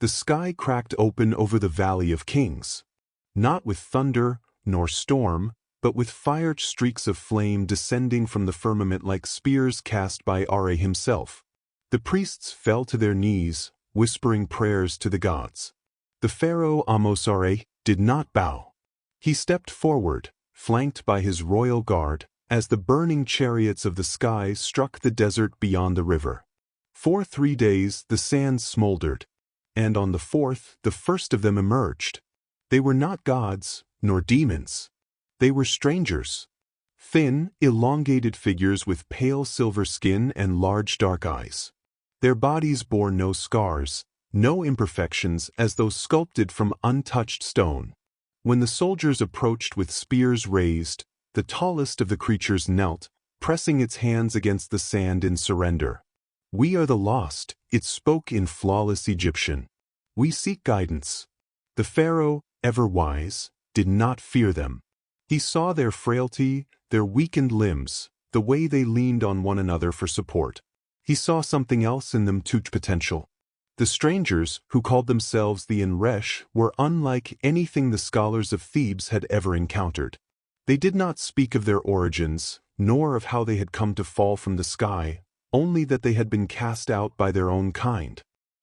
the sky cracked open over the Valley of Kings. Not with thunder, nor storm, but with fire streaks of flame descending from the firmament like spears cast by Ra himself. The priests fell to their knees, whispering prayers to the gods. The pharaoh Ra did not bow. He stepped forward, flanked by his royal guard, as the burning chariots of the sky struck the desert beyond the river. For 3 days the sands smoldered, and on the fourth the first of them emerged. They were not gods, nor demons. They were strangers. Thin, elongated figures with pale silver skin and large dark eyes. Their bodies bore no scars, no imperfections as though sculpted from untouched stone. When the soldiers approached with spears raised, the tallest of the creatures knelt, pressing its hands against the sand in surrender. "We are the lost," it spoke in flawless Egyptian. "We seek guidance." The pharaoh, ever wise, did not fear them. He saw their frailty, their weakened limbs, the way they leaned on one another for support. He saw something else in them too: potential. The strangers, who called themselves the Enresh, were unlike anything the scholars of Thebes had ever encountered. They did not speak of their origins, nor of how they had come to fall from the sky, only that they had been cast out by their own kind.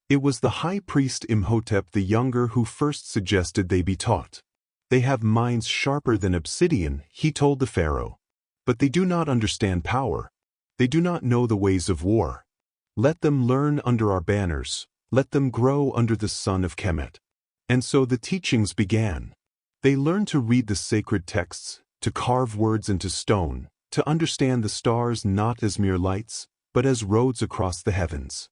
It was the high priest Imhotep the Younger who first suggested they be taught. "They have minds sharper than obsidian," he told the pharaoh. "But they do not understand power. They do not know the ways of war. Let them learn under our banners. Let them grow under the sun of Kemet." And so the teachings began. They learned to read the sacred texts, to carve words into stone, to understand the stars not as mere lights, but as roads across the heavens.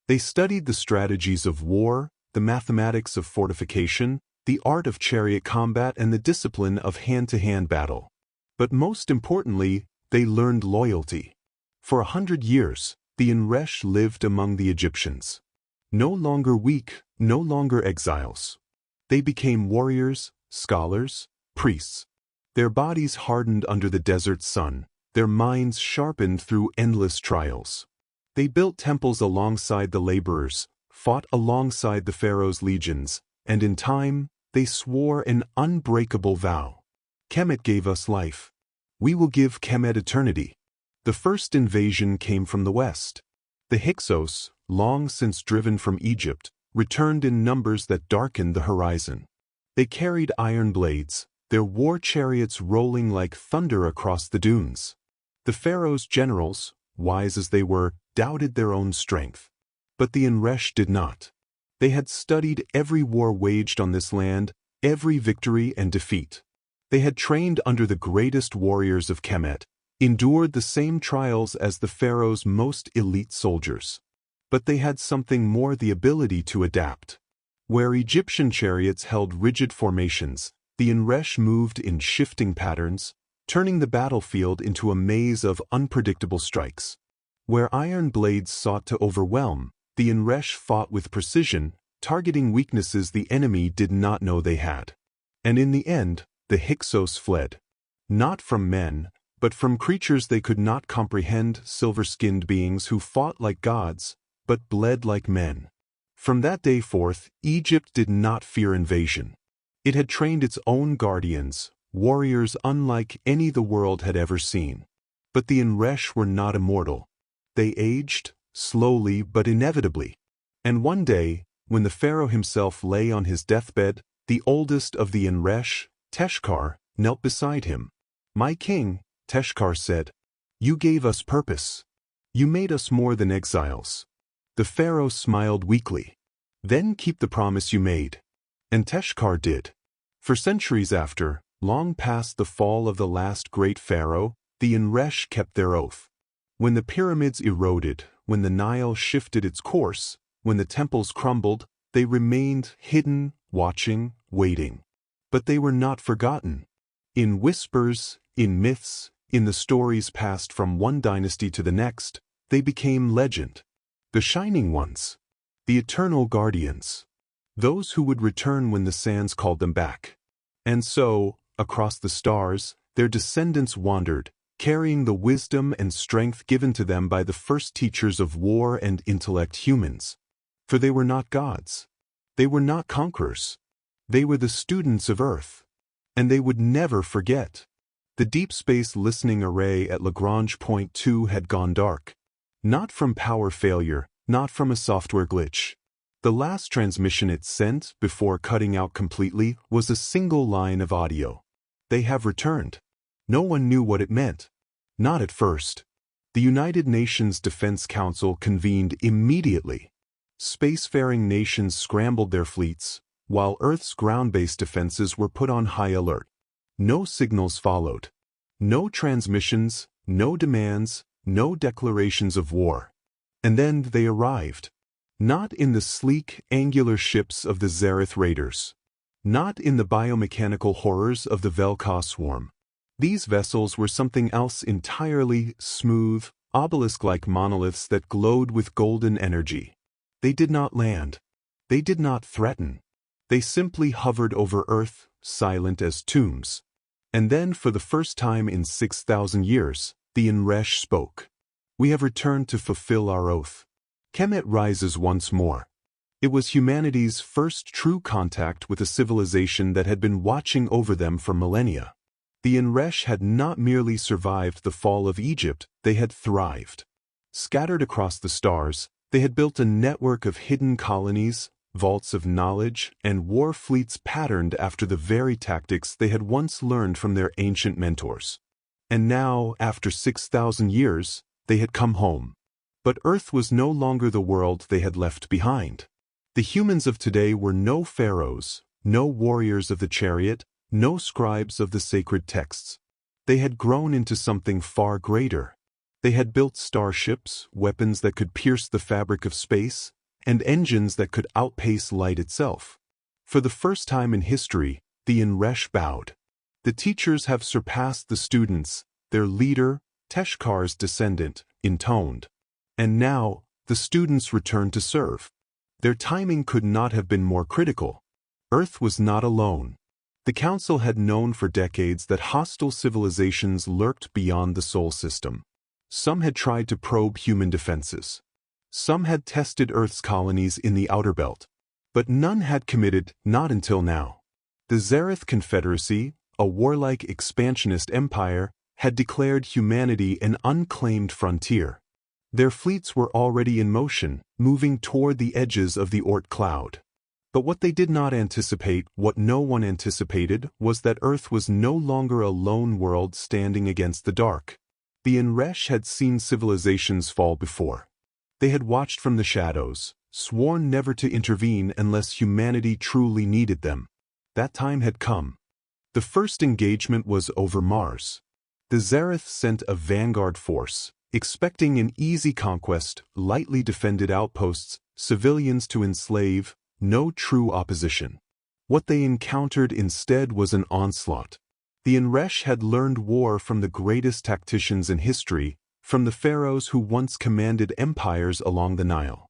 They studied the strategies of war, the mathematics of fortification, the art of chariot combat, and the discipline of hand-to-hand battle. But most importantly, they learned loyalty. For 100 years, the Enresh lived among the Egyptians. No longer weak, no longer exiles. They became warriors, scholars, priests. Their bodies hardened under the desert sun, their minds sharpened through endless trials. They built temples alongside the laborers, fought alongside the pharaoh's legions, and in time, they swore an unbreakable vow. "Kemet gave us life. We will give Kemet eternity." The first invasion came from the west. The Hyksos, long since driven from Egypt, returned in numbers that darkened the horizon. They carried iron blades, their war chariots rolling like thunder across the dunes. The pharaoh's generals, wise as they were, doubted their own strength. But the Enresh did not. They had studied every war waged on this land, every victory and defeat. They had trained under the greatest warriors of Kemet, endured the same trials as the pharaoh's most elite soldiers. But they had something more: the ability to adapt. Where Egyptian chariots held rigid formations, the Enresh moved in shifting patterns, turning the battlefield into a maze of unpredictable strikes. Where iron blades sought to overwhelm, the Enresh fought with precision, targeting weaknesses the enemy did not know they had. And in the end, the Hyksos fled. Not from men, but from creatures they could not comprehend, silver-skinned beings who fought like gods, but bled like men. From that day forth, Egypt did not fear invasion. It had trained its own guardians, warriors unlike any the world had ever seen. But the Enresh were not immortal. They aged, slowly but inevitably. And one day, when the pharaoh himself lay on his deathbed, the oldest of the Enresh, Teshkar, knelt beside him. "My king," Teshkar said, "you gave us purpose. You made us more than exiles." The pharaoh smiled weakly. "Then keep the promise you made." And Teshkar did. For centuries after, long past the fall of the last great pharaoh, the Enresh kept their oath. When the pyramids eroded, when the Nile shifted its course, when the temples crumbled, they remained hidden, watching, waiting. But they were not forgotten. In whispers, in myths, in the stories passed from one dynasty to the next, they became legend. The Shining Ones. The Eternal Guardians. Those who would return when the sands called them back. And so, across the stars, their descendants wandered, carrying the wisdom and strength given to them by the first teachers of war and intellect, humans. For they were not gods. They were not conquerors. They were the students of Earth. And they would never forget. The deep space listening array at Lagrange Point 2 had gone dark. Not from power failure, not from a software glitch. The last transmission it sent, before cutting out completely, was a single line of audio. They have returned. No one knew what it meant. Not at first. The United Nations Defense Council convened immediately. Spacefaring nations scrambled their fleets, while Earth's ground-based defenses were put on high alert. No signals followed. No transmissions, no demands, no declarations of war. And then they arrived. Not in the sleek, angular ships of the Xarith raiders. Not in the biomechanical horrors of the Velka swarm. These vessels were something else entirely: smooth, obelisk-like monoliths that glowed with golden energy. They did not land. They did not threaten. They simply hovered over Earth, silent as tombs. And then, for the first time in 6,000 years, the Enresh spoke. We have returned to fulfill our oath. Kemet rises once more. It was humanity's first true contact with a civilization that had been watching over them for millennia. The Enresh had not merely survived the fall of Egypt, they had thrived. Scattered across the stars, they had built a network of hidden colonies, vaults of knowledge, and war fleets patterned after the very tactics they had once learned from their ancient mentors. And now, after 6,000 years, they had come home. But Earth was no longer the world they had left behind. The humans of today were no pharaohs, no warriors of the chariot, no scribes of the sacred texts. They had grown into something far greater. They had built starships, weapons that could pierce the fabric of space, and engines that could outpace light itself. For the first time in history, the Enresh bowed. The teachers have surpassed the students, their leader, Teshkar's descendant, intoned. And now, the students returned to serve. Their timing could not have been more critical. Earth was not alone. The Council had known for decades that hostile civilizations lurked beyond the Sol system. Some had tried to probe human defenses. Some had tested Earth's colonies in the outer belt. But none had committed, not until now. The Xarith Confederacy, a warlike expansionist empire, had declared humanity an unclaimed frontier. Their fleets were already in motion, moving toward the edges of the Oort cloud. But what they did not anticipate, what no one anticipated, was that Earth was no longer a lone world standing against the dark. The Enresh had seen civilizations fall before. They had watched from the shadows, sworn never to intervene unless humanity truly needed them. That time had come. The first engagement was over Mars. The Xarith sent a vanguard force, expecting an easy conquest, lightly defended outposts, civilians to enslave, no true opposition. What they encountered instead was an onslaught. The Enresh had learned war from the greatest tacticians in history, from the pharaohs who once commanded empires along the Nile.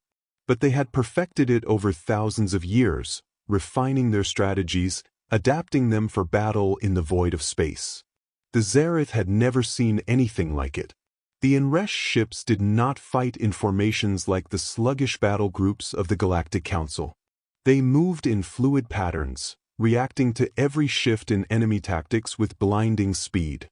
But they had perfected it over thousands of years, refining their strategies, adapting them for battle in the void of space. The Xarith had never seen anything like it. The Enresh ships did not fight in formations like the sluggish battle groups of the Galactic Council. They moved in fluid patterns, reacting to every shift in enemy tactics with blinding speed.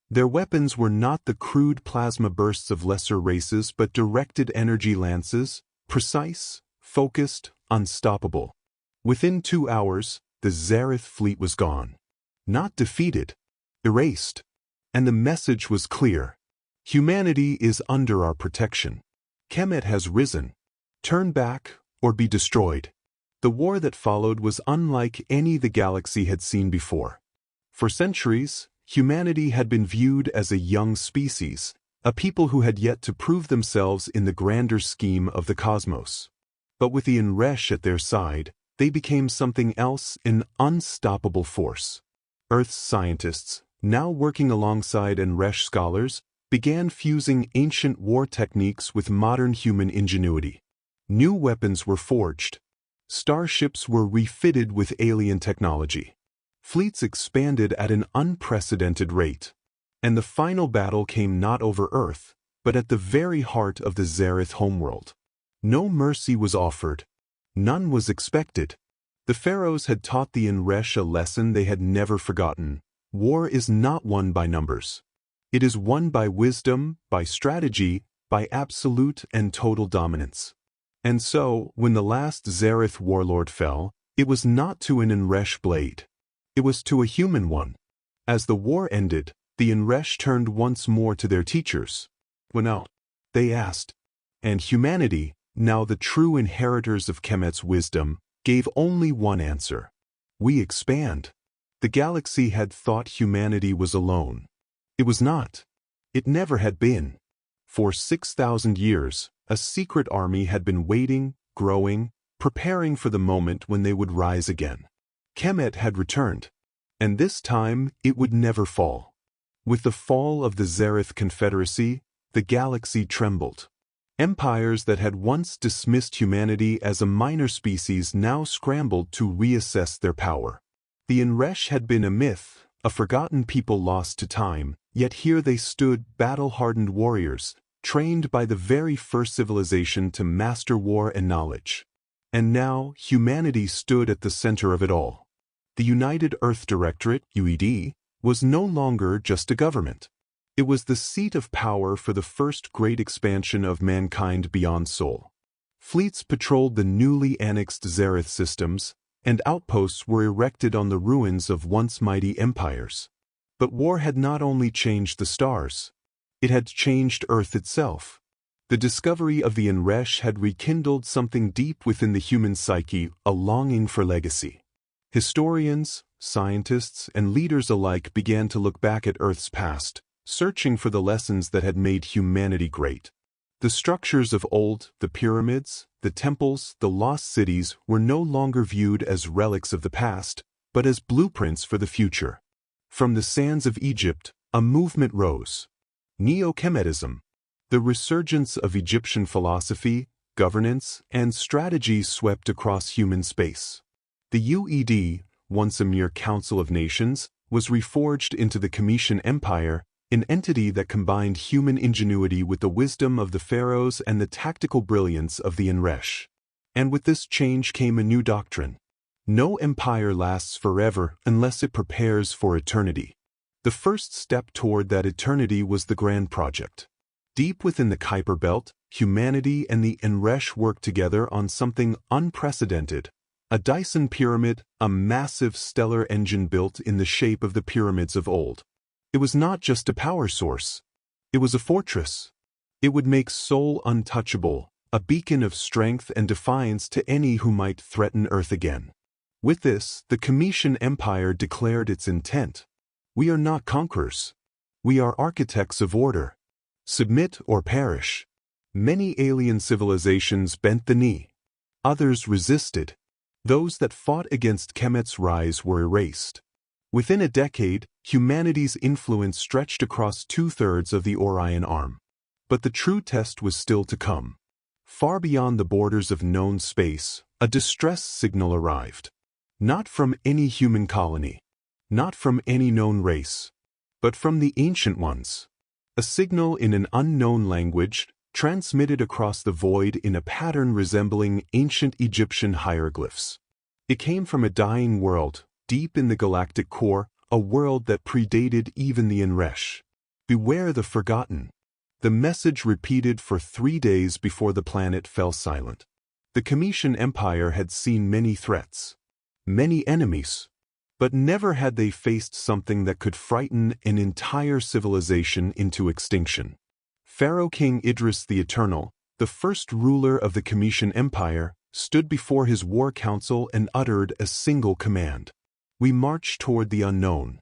Their weapons were not the crude plasma bursts of lesser races but directed energy lances, precise, focused, unstoppable. Within 2 hours, the Xarith fleet was gone. Not defeated, erased. And the message was clear. Humanity is under our protection. Kemet has risen. Turn back or be destroyed. The war that followed was unlike any the galaxy had seen before. For centuries, humanity had been viewed as a young species, a people who had yet to prove themselves in the grander scheme of the cosmos. But with the Enresh at their side, they became something else, an unstoppable force. Earth's scientists, now working alongside Enresh scholars, began fusing ancient war techniques with modern human ingenuity. New weapons were forged. Starships were refitted with alien technology. Fleets expanded at an unprecedented rate. And the final battle came not over Earth, but at the very heart of the Xarith homeworld. No mercy was offered. None was expected. The Pharaohs had taught the Enresh a lesson they had never forgotten. War is not won by numbers. It is won by wisdom, by strategy, by absolute and total dominance. And so, when the last Xarith warlord fell, it was not to an Enresh blade. It was to a human one. As the war ended, the Enresh turned once more to their teachers. "When out?" they asked. And humanity, now the true inheritors of Kemet's wisdom, gave only one answer. "We expand." The galaxy had thought humanity was alone. It was not. It never had been. For 6,000 years, a secret army had been waiting, growing, preparing for the moment when they would rise again. Kemet had returned. And this time, it would never fall. With the fall of the Xarith Confederacy, the galaxy trembled. Empires that had once dismissed humanity as a minor species now scrambled to reassess their power. The Enresh had been a myth, a forgotten people lost to time, yet here they stood, battle-hardened warriors, trained by the very first civilization to master war and knowledge. And now, humanity stood at the center of it all. The United Earth Directorate, UED, was no longer just a government. It was the seat of power for the first great expansion of mankind beyond Sol. Fleets patrolled the newly annexed Xarith systems, and outposts were erected on the ruins of once mighty empires. But war had not only changed the stars. It had changed Earth itself. The discovery of the Enresh had rekindled something deep within the human psyche, a longing for legacy. Historians, scientists, and leaders alike began to look back at Earth's past, searching for the lessons that had made humanity great. The structures of old, the pyramids, the temples, the lost cities were no longer viewed as relics of the past, but as blueprints for the future. From the sands of Egypt, a movement rose. Neo-Kemetism. The resurgence of Egyptian philosophy, governance, and strategy swept across human space. The UED, once a mere council of nations, was reforged into the Cometian Empire, an entity that combined human ingenuity with the wisdom of the Pharaohs and the tactical brilliance of the Enresh. And with this change came a new doctrine. No empire lasts forever unless it prepares for eternity. The first step toward that eternity was the Grand Project. Deep within the Kuiper Belt, humanity and the Enresh worked together on something unprecedented. A Dyson pyramid, a massive stellar engine built in the shape of the pyramids of old. It was not just a power source. It was a fortress. It would make Sol untouchable, a beacon of strength and defiance to any who might threaten Earth again. With this, the Cometian Empire declared its intent. "We are not conquerors. We are architects of order. Submit or perish." Many alien civilizations bent the knee. Others resisted. Those that fought against Kemet's rise were erased. Within a decade, humanity's influence stretched across 2/3 of the Orion Arm. But the true test was still to come. Far beyond the borders of known space, a distress signal arrived. Not from any human colony. Not from any known race. But from the ancient ones. A signal in an unknown language, transmitted across the void in a pattern resembling ancient Egyptian hieroglyphs. It came from a dying world, deep in the galactic core, a world that predated even the Enresh. Beware the forgotten. The message repeated for 3 days before the planet fell silent. The Cometian Empire had seen many threats, many enemies, but never had they faced something that could frighten an entire civilization into extinction. Pharaoh King Idris the Eternal, the first ruler of the Cometian Empire, stood before his war council and uttered a single command. "We march toward the unknown.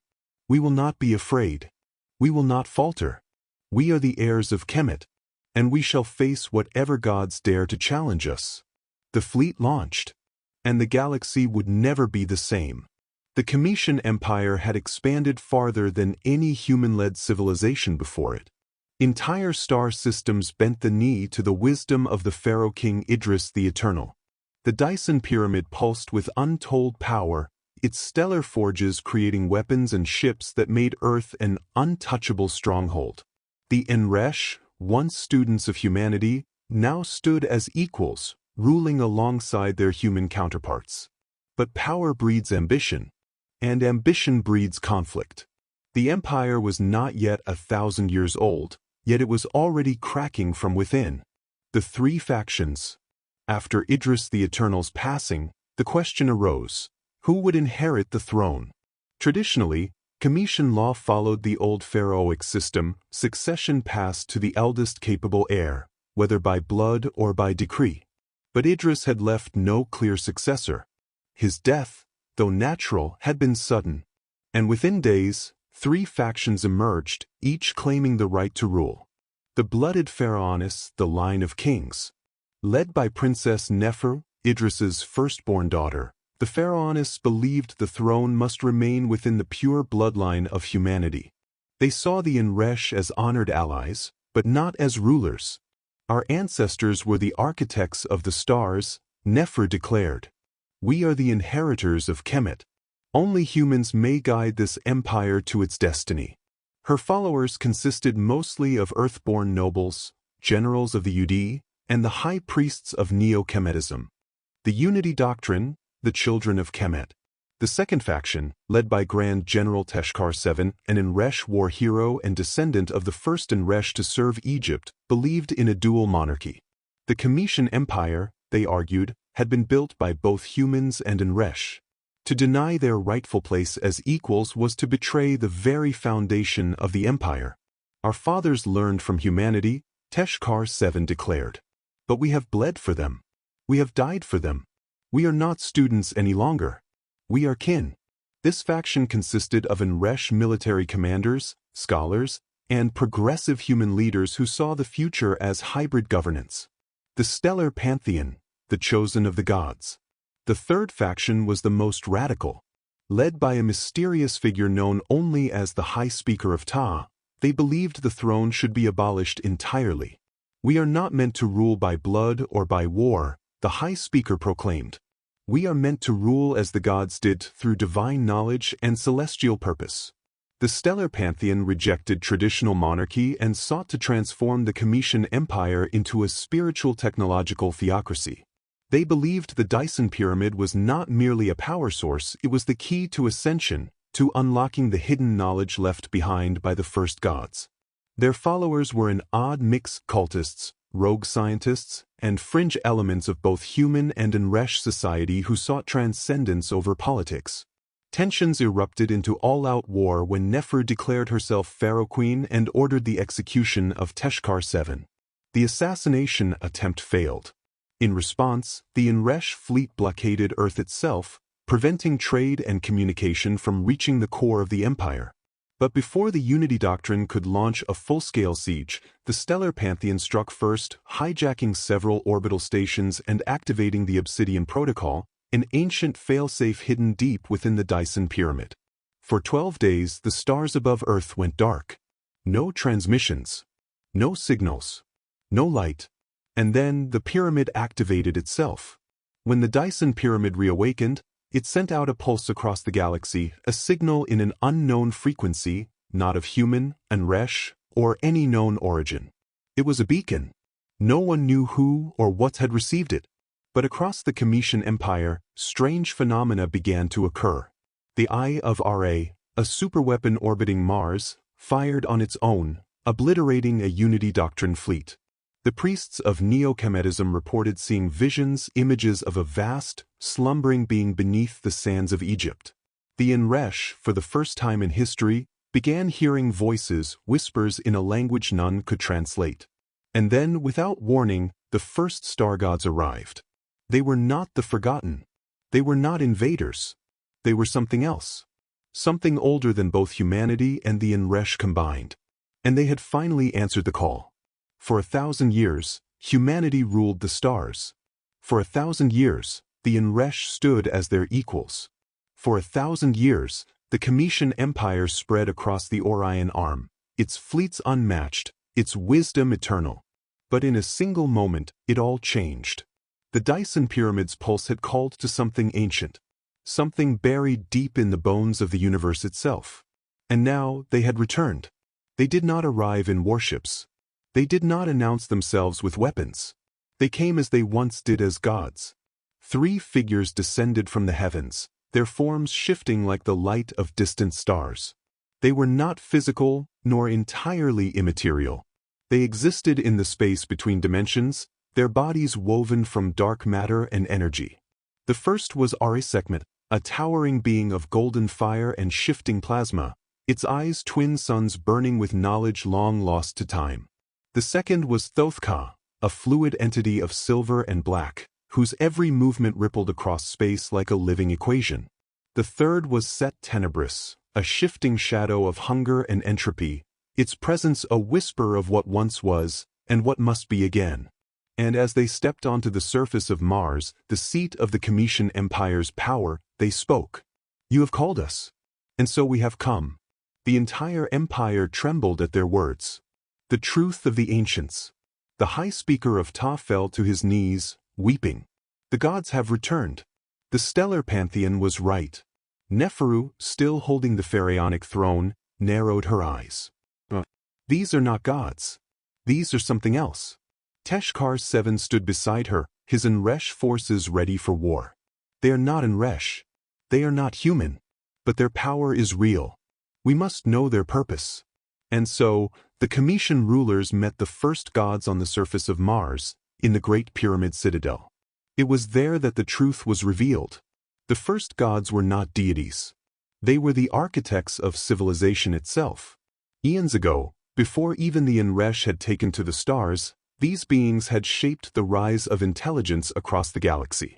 We will not be afraid. We will not falter. We are the heirs of Kemet, and we shall face whatever gods dare to challenge us." The fleet launched, and the galaxy would never be the same. The Cometian Empire had expanded farther than any human-led civilization before it. Entire star systems bent the knee to the wisdom of the Pharaoh King Idris the Eternal. The Dyson Pyramid pulsed with untold power, its stellar forges creating weapons and ships that made Earth an untouchable stronghold. The Enresh, once students of humanity, now stood as equals, ruling alongside their human counterparts. But power breeds ambition, and ambition breeds conflict. The empire was not yet 1,000 years old, yet it was already cracking from within. The three factions. After Idris the Eternal's passing, the question arose, who would inherit the throne? Traditionally, Comitian law followed the old pharaohic system. Succession passed to the eldest capable heir, whether by blood or by decree. But Idris had left no clear successor. His death, though natural, had been sudden. And within days, three factions emerged, each claiming the right to rule. The blooded Pharaohs, the line of kings. Led by Princess Nefer, Idris's firstborn daughter, the Pharaohs believed the throne must remain within the pure bloodline of humanity. They saw the Enresh as honored allies, but not as rulers. Our ancestors were the architects of the stars, Nefer declared. We are the inheritors of Kemet. Only humans may guide this empire to its destiny. Her followers consisted mostly of earthborn nobles, generals of the Ud, and the high priests of Neo-Kemetism. The Unity Doctrine, the children of Kemet. The second faction, led by Grand General Teshkar VII, an Enresh war hero and descendant of the first Enresh to serve Egypt, believed in a dual monarchy. The Comitian Empire, they argued, had been built by both humans and Enresh. To deny their rightful place as equals was to betray the very foundation of the empire. Our fathers learned from humanity, Teshkar VII declared. But we have bled for them. We have died for them. We are not students any longer. We are kin. This faction consisted of Enresh military commanders, scholars, and progressive human leaders who saw the future as hybrid governance. The stellar pantheon, the chosen of the gods. The third faction was the most radical. Led by a mysterious figure known only as the High Speaker of Ta, they believed the throne should be abolished entirely. We are not meant to rule by blood or by war, the High Speaker proclaimed. We are meant to rule as the gods did through divine knowledge and celestial purpose. The stellar pantheon rejected traditional monarchy and sought to transform the Comitian Empire into a spiritual technological theocracy. They believed the Dyson Pyramid was not merely a power source, it was the key to ascension, to unlocking the hidden knowledge left behind by the first gods. Their followers were an odd mix: cultists, rogue scientists, and fringe elements of both human and Enresh society who sought transcendence over politics. Tensions erupted into all-out war when Nefer declared herself Pharaoh Queen and ordered the execution of Teshkar VII. The assassination attempt failed. In response, the Enresh fleet blockaded Earth itself, preventing trade and communication from reaching the core of the empire. But before the Unity Doctrine could launch a full-scale siege, the Stellar Pantheon struck first, hijacking several orbital stations and activating the Obsidian Protocol, an ancient failsafe hidden deep within the Dyson Pyramid. For 12 days, the stars above Earth went dark. No transmissions. No signals. No light. And then the pyramid activated itself. When the Dyson Pyramid reawakened, it sent out a pulse across the galaxy, a signal in an unknown frequency, not of human, Enresh, or any known origin. It was a beacon. No one knew who or what had received it. But across the Comitian Empire, strange phenomena began to occur. The Eye of Ra, a superweapon orbiting Mars, fired on its own, obliterating a Unity Doctrine fleet. The priests of Neo-Kemetism reported seeing visions, images of a vast, slumbering being beneath the sands of Egypt. The Enresh, for the first time in history, began hearing voices, whispers in a language none could translate. And then, without warning, the first star gods arrived. They were not the forgotten. They were not invaders. They were something else. Something older than both humanity and the Enresh combined. And they had finally answered the call. For 1,000 years, humanity ruled the stars. For 1,000 years, the Enresh stood as their equals. For 1,000 years, the Comitian Empire spread across the Orion Arm, its fleets unmatched, its wisdom eternal. But in a single moment, it all changed. The Dyson Pyramid's pulse had called to something ancient, something buried deep in the bones of the universe itself. And now they had returned. They did not arrive in warships. They did not announce themselves with weapons. They came as they once did as gods. 3 figures descended from the heavens, their forms shifting like the light of distant stars. They were not physical, nor entirely immaterial. They existed in the space between dimensions, their bodies woven from dark matter and energy. The first was Xarith, a towering being of golden fire and shifting plasma, its eyes twin suns burning with knowledge long lost to time. The second was Xarith, a fluid entity of silver and black, whose every movement rippled across space like a living equation. The third was Set Tenebris, a shifting shadow of hunger and entropy, its presence a whisper of what once was, and what must be again. And as they stepped onto the surface of Mars, the seat of the Cometian Empire's power, they spoke. "You have called us. And so we have come." The entire empire trembled at their words. The truth of the ancients. The High Speaker of Ta fell to his knees, weeping. The gods have returned. The stellar pantheon was right. Neferu, still holding the pharaonic throne, narrowed her eyes. These are not gods. These are something else. Teshkar 7 stood beside her, his Enresh forces ready for war. They are not Enresh. They are not human. But their power is real. We must know their purpose. And so, the Cometian rulers met the first gods on the surface of Mars, in the Great Pyramid Citadel. It was there that the truth was revealed. The first gods were not deities. They were the architects of civilization itself. Eons ago, before even the Enresh had taken to the stars, these beings had shaped the rise of intelligence across the galaxy.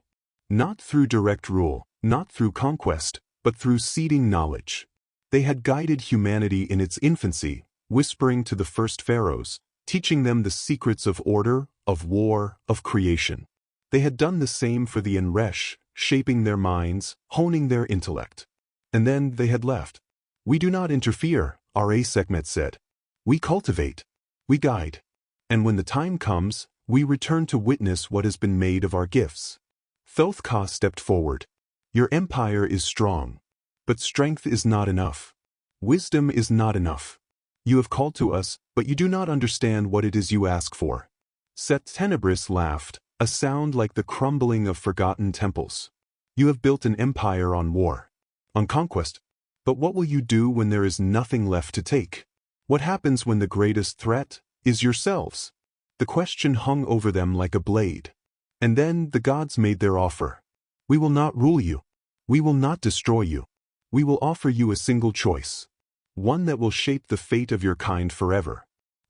Not through direct rule, not through conquest, but through seeding knowledge. They had guided humanity in its infancy, whispering to the first pharaohs, teaching them the secrets of order, of war, of creation. They had done the same for the Enresh, shaping their minds, honing their intellect. And then they had left. "We do not interfere," Xarith said. "We cultivate. We guide. And when the time comes, we return to witness what has been made of our gifts." Xarith stepped forward. "Your empire is strong. But strength is not enough. Wisdom is not enough. You have called to us, but you do not understand what it is you ask for." Set Tenebris laughed, a sound like the crumbling of forgotten temples. "You have built an empire on war, on conquest. But what will you do when there is nothing left to take? What happens when the greatest threat is yourselves?" The question hung over them like a blade. And then the gods made their offer. "We will not rule you. We will not destroy you. We will offer you a single choice. One that will shape the fate of your kind forever."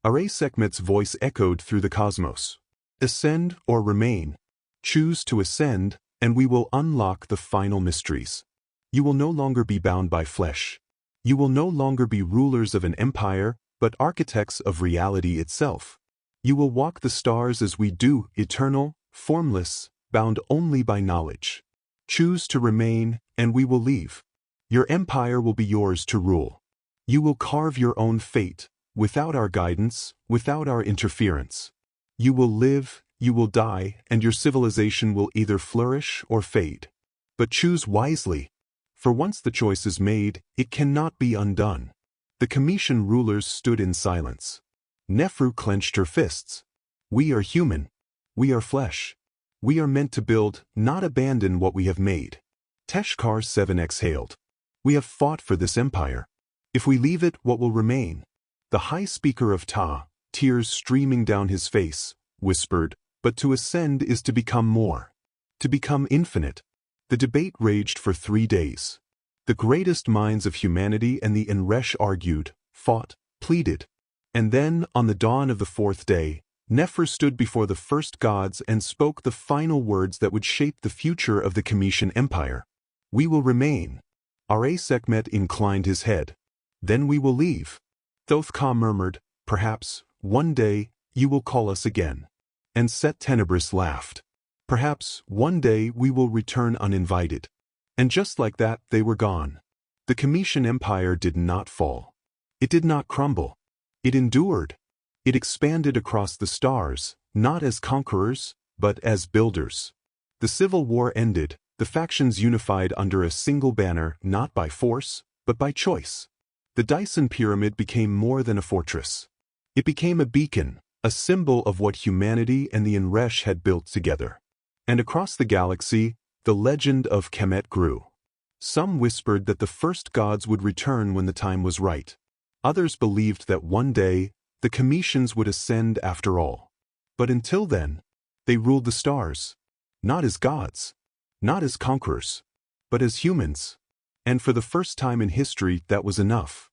Xarith's voice echoed through the cosmos. "Ascend or remain. Choose to ascend, and we will unlock the final mysteries. You will no longer be bound by flesh. You will no longer be rulers of an empire, but architects of reality itself. You will walk the stars as we do, eternal, formless, bound only by knowledge. Choose to remain, and we will leave. Your empire will be yours to rule. You will carve your own fate, without our guidance, without our interference. You will live, you will die, and your civilization will either flourish or fade. But choose wisely. For once the choice is made, it cannot be undone." The Cometian rulers stood in silence. Neferu clenched her fists. "We are human. We are flesh. We are meant to build, not abandon what we have made." Teshkar 7 exhaled. "We have fought for this empire. If we leave it, what will remain?" The High Speaker of Ta, tears streaming down his face, whispered, "But to ascend is to become more. To become infinite." The debate raged for 3 days. The greatest minds of humanity and the Enresh argued, fought, pleaded. And then, on the dawn of the 4th day, Nefer stood before the first gods and spoke the final words that would shape the future of the Cometian Empire. "We will remain." Xarith inclined his head. "Then we will leave." Xarith murmured, "Perhaps, one day, you will call us again." And Set Tenebris laughed. "Perhaps, one day we will return uninvited." And just like that, they were gone. The Cometian Empire did not fall. It did not crumble. It endured. It expanded across the stars, not as conquerors, but as builders. The civil war ended, the factions unified under a single banner, not by force, but by choice. The Dyson Pyramid became more than a fortress. It became a beacon, a symbol of what humanity and the Enresh had built together. And across the galaxy, the legend of Kemet grew. Some whispered that the first gods would return when the time was right. Others believed that one day, the Kemetians would ascend after all. But until then, they ruled the stars. Not as gods, not as conquerors, but as humans. And for the first time in history, that was enough.